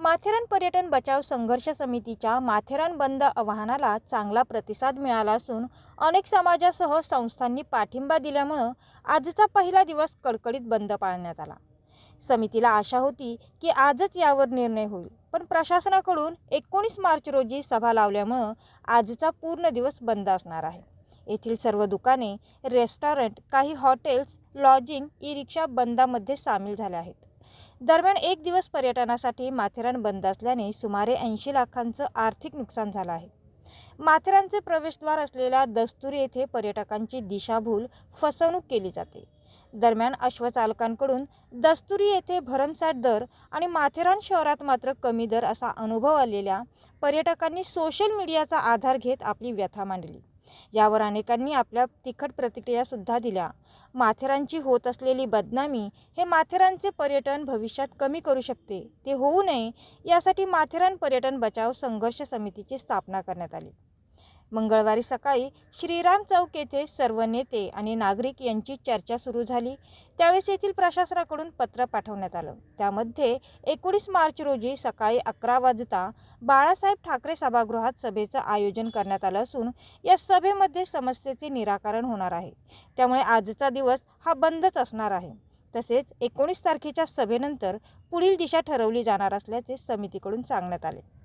माथेरान पर्यटन बचाव संघर्ष समितीच्या माथेरान बंद आवाहनाला चांगला प्रतिसाद मिळाला असून अनेक समाजासह संस्थांनी पाठिंबा दिल्यामुळे आजचा पहिला दिवस कडकडीत बंद पाळण्यात आला। समितीला आशा होती की आजच यावर निर्णय होईल, पण प्रशासनाकडून 19 मार्च रोजी सभा लावल्यामुळे आजचा पूर्ण दिवस बंद असणार आहे। येथील सर्व दुकाने, रेस्टॉरंट, काही हॉटेल्स, लॉजिंग, ई-रिक्षा बंदामध्ये सामील झाले आहेत। दरम्यान एक दिवस पर्यटनासाठी माथेरान बंद असल्याने सुमारे 80 लाखांचं आर्थिक नुकसान झालं आहे। माथेरानचे प्रवेशद्वार असलेल्या दस्तुरी येथे पर्यटकांची दिशाभूल, फसवणूक केली जाते। दरम्यान अश्वचालकांकडून दस्तुरी येथे भरमसाठ दर आणि माथेरान शहरात मात्र कमी दर असा अनुभव आलेल्या पर्यटकांनी सोशल मीडियाचा आधार घेत आपली व्यथा मांडली। यावर अनेकांनी आपल्या तिखट प्रतिक्रिया सुद्धा दिल्या। माथेरानची होत असलेली बदनामी हे माथेरानचे पर्यटन भविष्यात कमी करू शकते, ते होऊ नये यासाठी माथेरान पर्यटन बचाव संघर्ष समितीची स्थापना करण्यात आली। मंगळवारी सकाळी श्रीराम चौक येथे सर्व नेते आणि नागरिक यांची चर्चा सुरू झाली। त्यावेळेस येथील प्रशासनाकडून पत्र पाठवण्यात आलं। त्यामध्ये 19 मार्च रोजी सकाळी 11 वाजता बाळासाहेब ठाकरे सभागृहात सभेचं आयोजन करण्यात आलं असून या सभेमध्ये समस्येचे निराकरण होणार आहे। त्यामुळे आजचा दिवस हा बंदच असणार आहे। तसेच 19 तारखेच्या सभेनंतर पुढील दिशा ठरवली जाणार असल्याचे समितीकडून सांगण्यात आले।